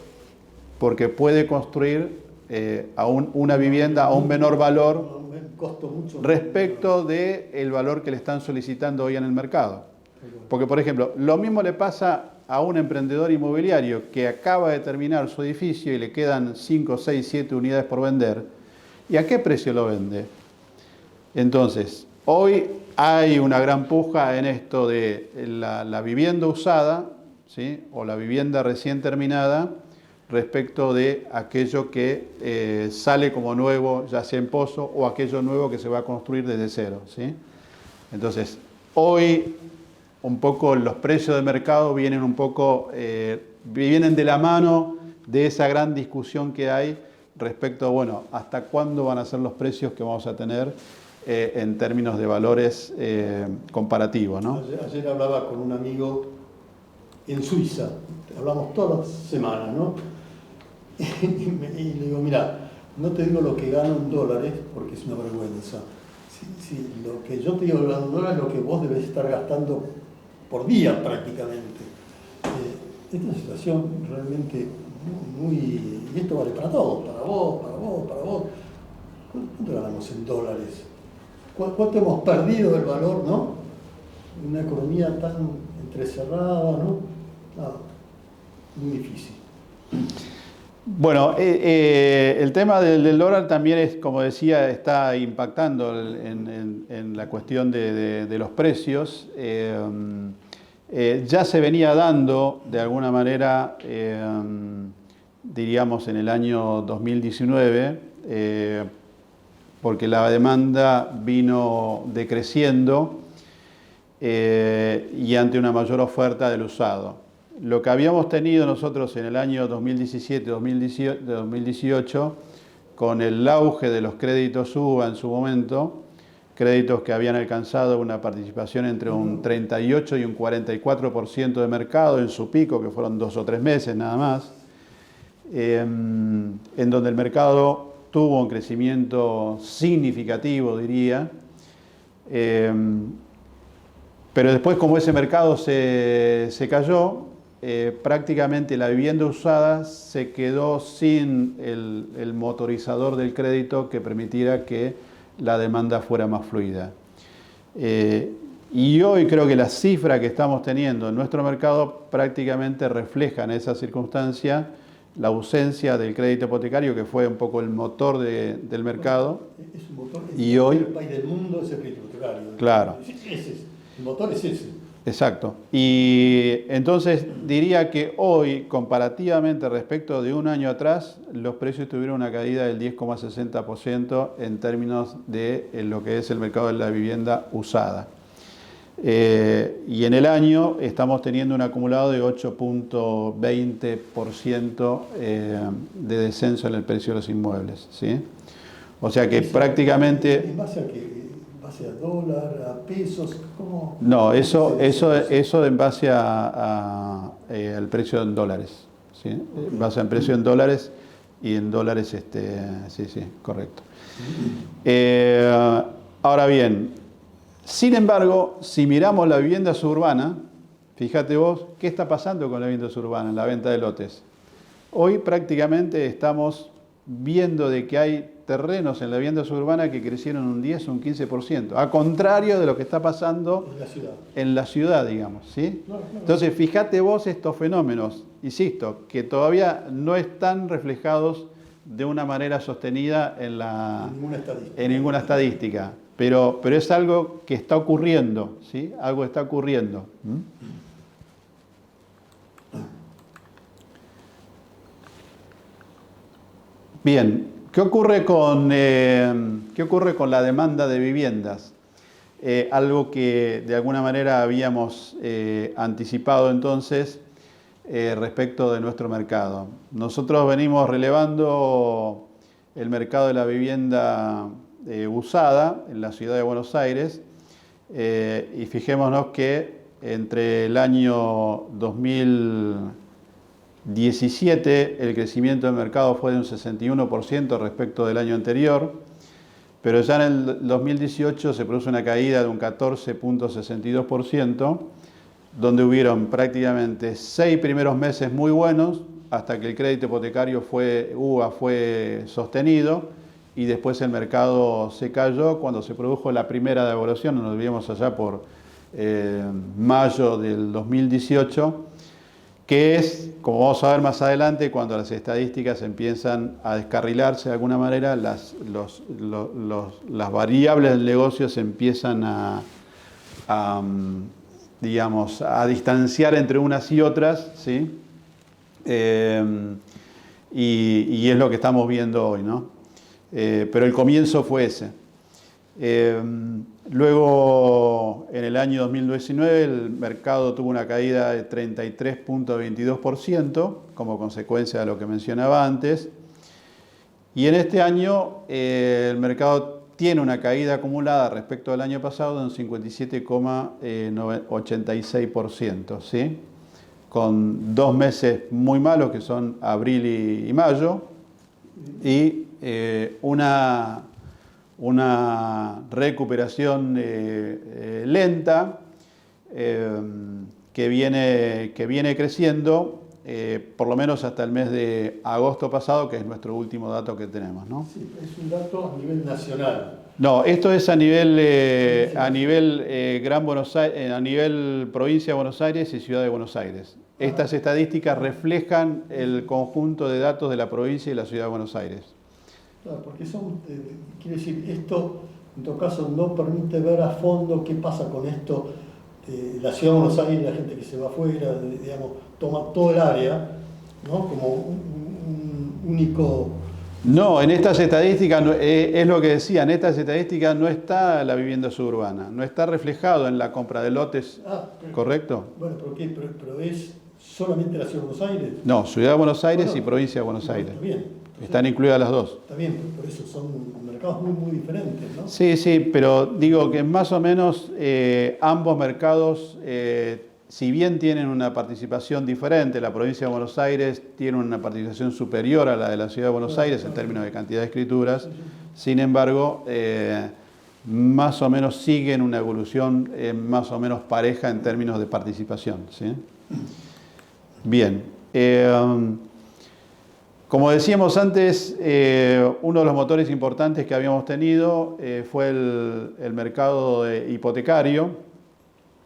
porque puede construir una vivienda a un menor valor respecto del valor que le están solicitando hoy en el mercado. Porque, por ejemplo, lo mismo le pasa a un emprendedor inmobiliario que acaba de terminar su edificio y le quedan 5, 6, 7 unidades por vender. ¿Y a qué precio lo vende? Entonces, hoy hay una gran puja en esto de la vivienda usada, ¿sí? O la vivienda recién terminada respecto de aquello que sale como nuevo, ya sea en pozo, o aquello nuevo que se va a construir desde cero, ¿sí? Entonces, hoy un poco los precios de mercado vienen un poco, vienen de la mano de esa gran discusión que hay respecto a, bueno, hasta cuándo van a ser los precios que vamos a tener en términos de valores comparativos, ¿no? Ayer hablaba con un amigo en Suiza, hablamos todas las semanas, ¿no? Y le digo, mira, no te digo lo que gano en dólares porque es una vergüenza. Si lo que yo te digo hablando en dólares es lo que vos debés estar gastando por día prácticamente. Es una situación realmente muy... Y esto vale para todos, para vos, para vos, para vos. ¿Cuánto ganamos en dólares? ¿Cuánto hemos perdido el valor, no? Una economía tan entrecerrada, ¿no? Muy difícil. Bueno, el tema del dólar también es, como decía, está impactando en la cuestión de los precios. Ya se venía dando, de alguna manera, diríamos, en el año 2019, porque la demanda vino decreciendo y ante una mayor oferta del usado. Lo que habíamos tenido nosotros en el año 2017-2018, con el auge de los créditos UVA en su momento, créditos que habían alcanzado una participación entre un 38 y un 44% de mercado en su pico, que fueron 2 o 3 meses nada más, en donde el mercado tuvo un crecimiento significativo, diría, pero después, como ese mercado se cayó, prácticamente la vivienda usada se quedó sin el motorizador del crédito que permitiera que la demanda fuera más fluida. Y hoy creo que la cifra que estamos teniendo en nuestro mercado prácticamente refleja en esa circunstancia la ausencia del crédito hipotecario, que fue un poco el motor del mercado. Es un motor, y hoy el país del mundo es el crédito hipotecario. Claro. El motor es ese. Exacto. Y entonces diría que hoy, comparativamente respecto de un año atrás, los precios tuvieron una caída del 10,60% en términos de lo que es el mercado de la vivienda usada. Y en el año estamos teniendo un acumulado de 8,20% de descenso en el precio de los inmuebles, ¿sí? O sea que prácticamente... ¿En base a qué? ¿A dólar, a pesos? ¿Cómo? No, eso en base al precio en dólares, ¿sí? En base al precio en dólares y en dólares, sí, correcto. Ahora bien, sin embargo, si miramos la vivienda suburbana, fíjate vos, ¿qué está pasando con la vivienda suburbana en la venta de lotes? Hoy prácticamente estamos viendo de que hay terrenos en la vivienda suburbana que crecieron un 10 o un 15%, a contrario de lo que está pasando en la ciudad, digamos, ¿sí? Claro. Entonces, fíjate vos estos fenómenos, insisto, que todavía no están reflejados de una manera sostenida en ninguna estadística, pero es algo que está ocurriendo, ¿sí? Algo está ocurriendo. Bien, ¿qué ocurre con la demanda de viviendas? Algo que de alguna manera habíamos anticipado entonces respecto de nuestro mercado. Nosotros venimos relevando el mercado de la vivienda usada en la ciudad de Buenos Aires y fijémonos que entre el año 2017 el crecimiento del mercado fue de un 61% respecto del año anterior, pero ya en el 2018 se produce una caída de un 14,62%, donde hubieron prácticamente 6 primeros meses muy buenos, hasta que el crédito hipotecario UVA fue sostenido, y después el mercado se cayó cuando se produjo la primera devaluación, nos olvidemos allá por mayo del 2018, que es, como vamos a ver más adelante, cuando las estadísticas empiezan a descarrilarse de alguna manera, las variables del negocio se empiezan a digamos, a distanciar entre unas y otras, ¿sí? Y es lo que estamos viendo hoy, ¿no? Pero el comienzo fue ese. Luego, en el año 2019, el mercado tuvo una caída de 33.22% como consecuencia de lo que mencionaba antes. Y en este año, el mercado tiene una caída acumulada respecto al año pasado de un 57,86%, ¿sí? Con 2 meses muy malos, que son abril y mayo, y una recuperación lenta que viene creciendo por lo menos hasta el mes de agosto pasado, que es nuestro último dato que tenemos, ¿no? Sí, es un dato a nivel nacional. No, esto es a nivel Gran Buenos Aires, a nivel provincia de Buenos Aires y ciudad de Buenos Aires. Estas estadísticas reflejan el conjunto de datos de la provincia y la ciudad de Buenos Aires. Claro, porque quiere decir, esto en todo caso no permite ver a fondo qué pasa con esto. La ciudad de Buenos Aires, la gente que se va afuera, digamos, toma todo el área, ¿no? Como un único... No, en estas estadísticas, es lo que decía, en estas estadísticas no está la vivienda suburbana, no está reflejado en la compra de lotes, ¿correcto? Bueno, pero es solamente la ciudad de Buenos Aires. No, ciudad de Buenos Aires y provincia de Buenos Aires. Está bien. Están incluidas las dos. Está bien, por eso son mercados muy, muy diferentes, ¿no? Sí, sí, pero digo que más o menos ambos mercados, si bien tienen una participación diferente, la provincia de Buenos Aires tiene una participación superior a la de la ciudad de Buenos Aires en términos de cantidad de escrituras, sin embargo, más o menos siguen una evolución más o menos pareja en términos de participación, ¿sí? Bien. Como decíamos antes, uno de los motores importantes que habíamos tenido fue el mercado hipotecario.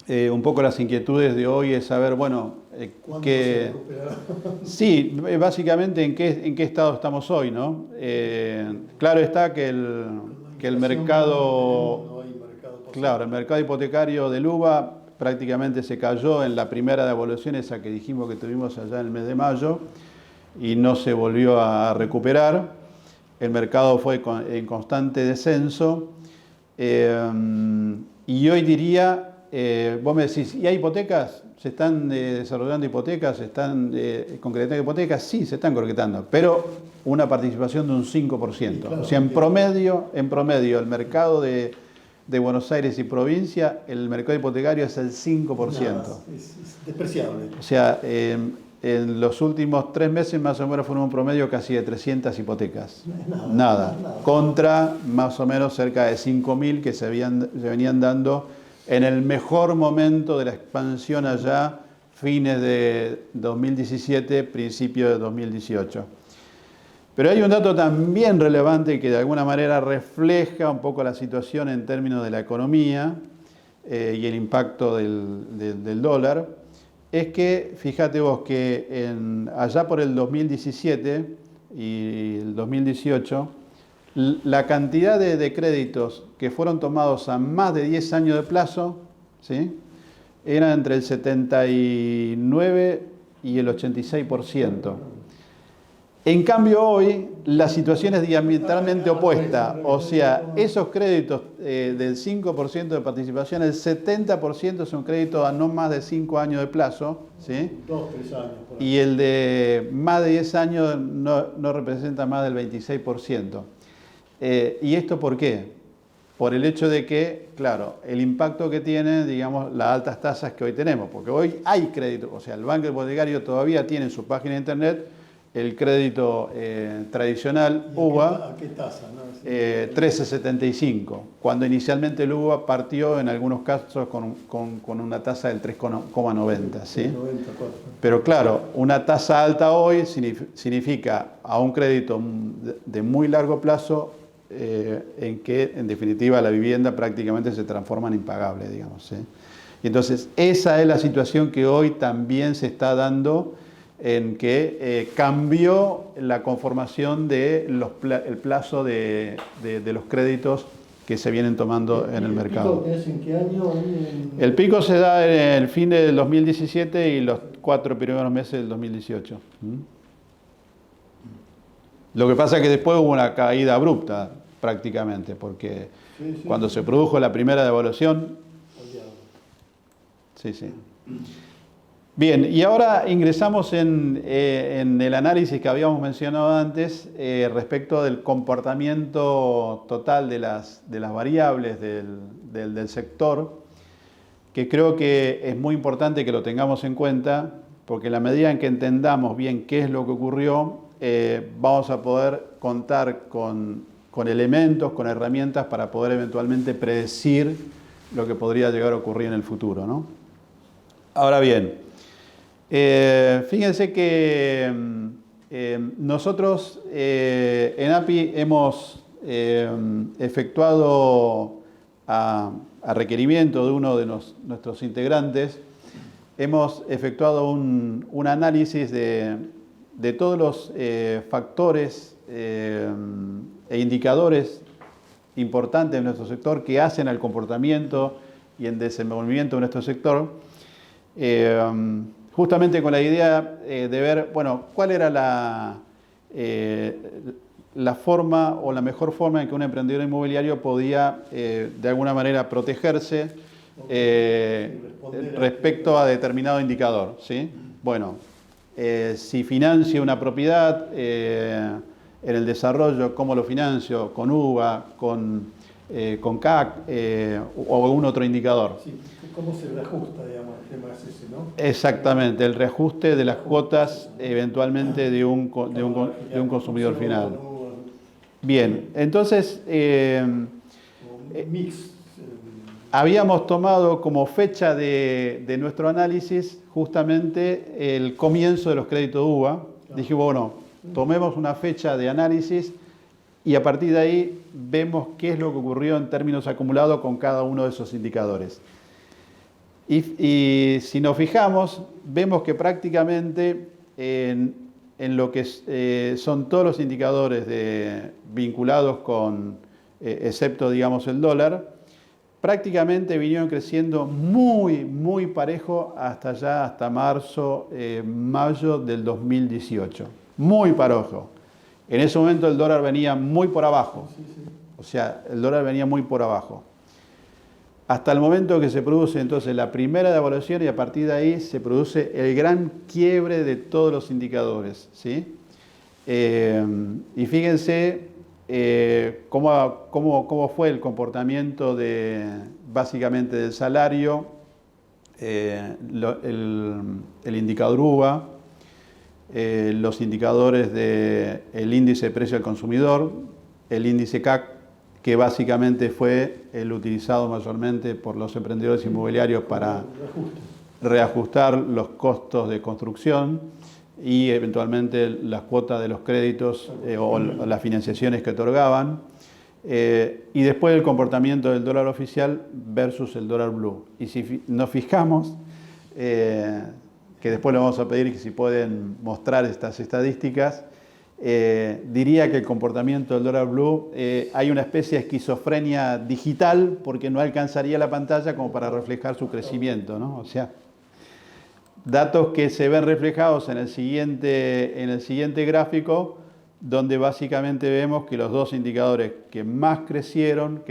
Un poco las inquietudes de hoy es saber, bueno, sí, básicamente en qué estado estamos hoy, ¿no? Claro está que el mercado, claro, el mercado hipotecario del UBA prácticamente se cayó en la primera devaluación, esa que dijimos que tuvimos allá en el mes de mayo, y no se volvió a recuperar. El mercado fue en constante descenso. Y hoy diría, vos me decís, ¿y hay hipotecas? ¿Se están desarrollando hipotecas? ¿Se están concretando hipotecas? Sí, se están concretando, pero una participación de un 5%. Sí, claro, o sea, en promedio, el mercado de Buenos Aires y provincia, el mercado hipotecario es el 5%. Nada, es despreciable. O sea, en los últimos 3 meses más o menos fueron un promedio casi de 300 hipotecas. Nada. Contra más o menos cerca de 5.000 que se venían dando en el mejor momento de la expansión allá, fines de 2017, principio de 2018. Pero hay un dato también relevante que de alguna manera refleja un poco la situación en términos de la economía y el impacto del dólar. Es que, fíjate vos, que allá por el 2017 y el 2018, la cantidad de créditos que fueron tomados a más de 10 años de plazo, ¿sí?, era entre el 79 y el 86%. En cambio hoy la situación es diametralmente opuesta, o sea, esos créditos del 5% de participación, el 70% son créditos a no más de 5 años de plazo, ¿sí? 2, 3 años. Y el de más de 10 años no representa más del 26%. ¿Y esto por qué? Por el hecho de que, claro, el impacto que tienen, digamos, las altas tasas que hoy tenemos, porque hoy hay crédito, o sea, el banco hipotecario todavía tiene en su página de internet el crédito tradicional UBA, ¿a qué tasa? ¿No? 13,75, cuando inicialmente el UBA partió en algunos casos con una tasa del 3,90, ¿sí? Pero claro, una tasa alta hoy significa a un crédito de muy largo plazo en que en definitiva la vivienda prácticamente se transforma en impagable, digamos, ¿sí? Y entonces esa es la situación que hoy también se está dando, en que cambió la conformación de el plazo de los créditos que se vienen tomando en el mercado. ¿El pico es en qué año? El pico se da en el fin del 2017 y los 4 primeros meses del 2018. Lo que pasa es que después hubo una caída abrupta prácticamente, porque cuando se produjo la primera devaluación... Sí. Bien, y ahora ingresamos en el análisis que habíamos mencionado antes respecto del comportamiento total de las variables del sector, que creo que es muy importante que lo tengamos en cuenta, porque en la medida en que entendamos bien qué es lo que ocurrió, vamos a poder contar con elementos, con herramientas para poder eventualmente predecir lo que podría llegar a ocurrir en el futuro, ¿no? Ahora bien, fíjense que nosotros en API hemos efectuado a requerimiento de uno de nuestros integrantes, hemos efectuado un análisis de todos los factores e indicadores importantes en nuestro sector que hacen al comportamiento y el desenvolvimiento de nuestro sector, justamente con la idea de ver, bueno, cuál era la forma o la mejor forma en que un emprendedor inmobiliario podía de alguna manera protegerse respecto a determinado indicador, ¿sí? Bueno, si financio una propiedad en el desarrollo, ¿cómo lo financio? ¿Con UVA, con CAC o algún otro indicador? Sí, ¿cómo se reajusta, digamos, el tema es ese, ¿no? Exactamente, el reajuste de las cuotas eventualmente de un consumidor final. Bien, entonces habíamos tomado como fecha de nuestro análisis justamente el comienzo de los créditos UVA. Dije, bueno, tomemos una fecha de análisis y a partir de ahí vemos qué es lo que ocurrió en términos acumulados con cada uno de esos indicadores. Y si nos fijamos, vemos que prácticamente en lo que son todos los indicadores vinculados con, excepto digamos el dólar, prácticamente vinieron creciendo muy parejo hasta marzo, mayo del 2018. Muy parejo. En ese momento el dólar venía muy por abajo. O sea, el dólar venía muy por abajo. Hasta el momento que se produce entonces la primera devaluación y a partir de ahí se produce el gran quiebre de todos los indicadores, ¿sí? Y fíjense cómo fue el comportamiento básicamente del salario, el indicador UVA, los indicadores del índice de precio al consumidor, el índice CAC, que básicamente fue el utilizado mayormente por los emprendedores inmobiliarios para reajustar los costos de construcción y eventualmente las cuotas de los créditos o las financiaciones que otorgaban, y después el comportamiento del dólar oficial versus el dólar blue. Y si nos fijamos, que después le vamos a pedir que si pueden mostrar estas estadísticas, diría que el comportamiento del dólar blue, hay una especie de esquizofrenia digital porque no alcanzaría la pantalla como para reflejar su crecimiento, ¿no? O sea, datos que se ven reflejados en el siguiente gráfico, donde básicamente vemos que los dos indicadores que más crecieron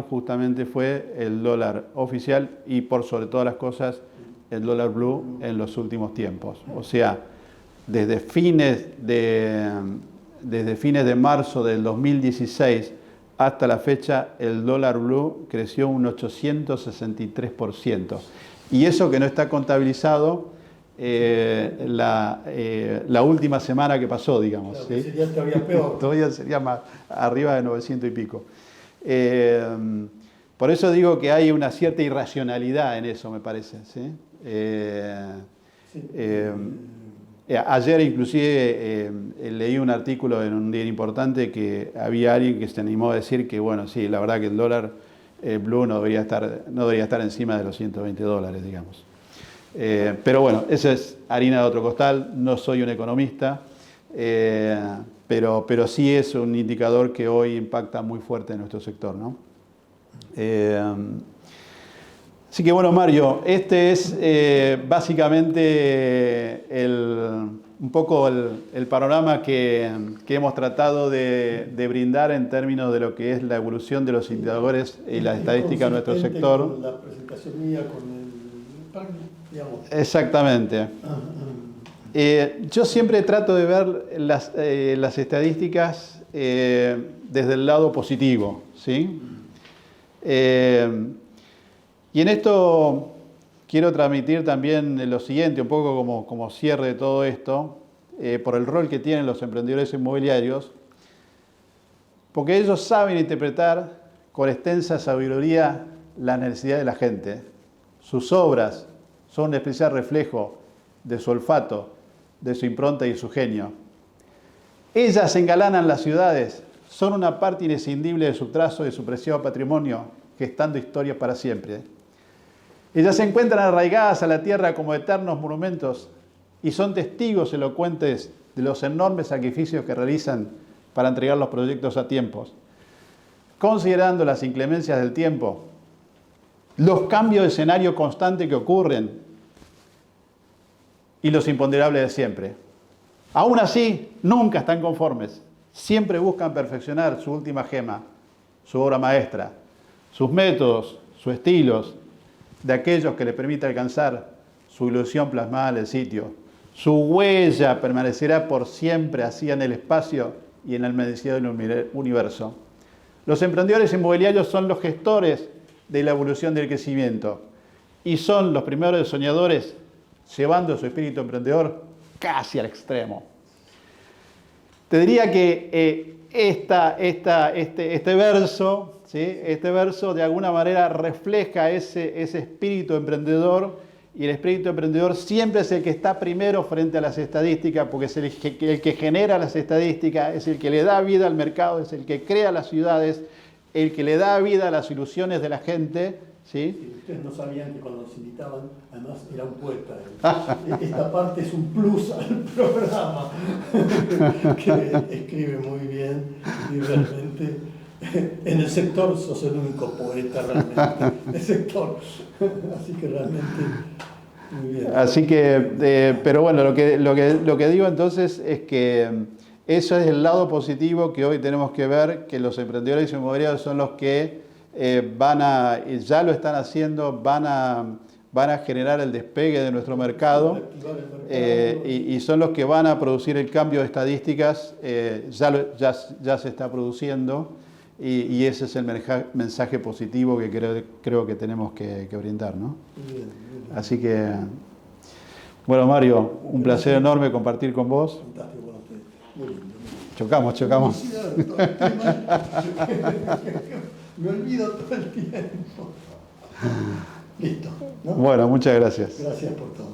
justamente fue el dólar oficial y por sobre todas las cosas el dólar blue en los últimos tiempos. O sea, desde fines de marzo del 2016 hasta la fecha, el dólar blue creció un 863%. Y eso que no está contabilizado la última semana que pasó, digamos. Claro, ¿sí? Sería todavía peor. Todavía sería más, arriba de 900 y pico. Por eso digo que hay una cierta irracionalidad en eso, me parece. ¿sí? Ayer inclusive leí un artículo en un diario importante que había alguien que se animó a decir que, bueno, sí, la verdad que el dólar blue no debería estar encima de los $120, digamos. Pero bueno, eso es harina de otro costal, no soy un economista, pero sí es un indicador que hoy impacta muy fuerte en nuestro sector, ¿no? Así que bueno, Mario, este es básicamente un poco el panorama que hemos tratado de brindar en términos de lo que es la evolución de los indicadores y la estadística de nuestro sector. Con la presentación mía con el, digamos. Exactamente. Yo siempre trato de ver las estadísticas desde el lado positivo, ¿sí? Y en esto quiero transmitir también lo siguiente, un poco como cierre de todo esto, por el rol que tienen los emprendedores inmobiliarios, porque ellos saben interpretar con extensa sabiduría las necesidades de la gente. Sus obras son un especial reflejo de su olfato, de su impronta y su genio. Ellas engalanan las ciudades, son una parte inescindible de su trazo y de su preciado patrimonio, gestando historias para siempre. Ellas se encuentran arraigadas a la tierra como eternos monumentos y son testigos elocuentes de los enormes sacrificios que realizan para entregar los proyectos a tiempos. Considerando las inclemencias del tiempo, los cambios de escenario constantes que ocurren y los imponderables de siempre. Aún así, nunca están conformes. Siempre buscan perfeccionar su última gema, su obra maestra, sus métodos, sus estilos, de aquellos que le permite alcanzar su ilusión plasmada en el sitio. Su huella permanecerá por siempre así en el espacio y en el inmensidad del universo. Los emprendedores inmobiliarios son los gestores de la evolución del crecimiento y son los primeros soñadores llevando su espíritu emprendedor casi al extremo. Te diría que este verso, ¿sí? Este verso de alguna manera refleja ese espíritu emprendedor, y el espíritu emprendedor siempre es el que está primero frente a las estadísticas, porque es el que genera las estadísticas, es el que le da vida al mercado, es el que crea las ciudades, el que le da vida a las ilusiones de la gente. ¿Sí? Sí, ustedes no sabían que cuando nos invitaban, además era un poeta. Esta parte es un plus al programa, que escribe muy bien y realmente en el sector sos el único poeta realmente del sector. Así que realmente muy bien. Así que, pero bueno, lo que digo entonces es que eso es el lado positivo que hoy tenemos que ver, que los emprendedores inmobiliarios son los que ya lo están haciendo, van a generar el despegue de nuestro mercado, y son los que van a producir el cambio de estadísticas. Ya se está produciendo, y ese es el mensaje positivo que creo que tenemos que brindar, ¿no? Bien. Así que, bueno, Mario, un placer enorme compartir con vos. Fantástico con ustedes. Muy lindo. Chocamos. Me olvido todo el tiempo. Listo, ¿no? Bueno, muchas gracias. Gracias por todo, ¿eh?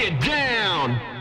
Get down!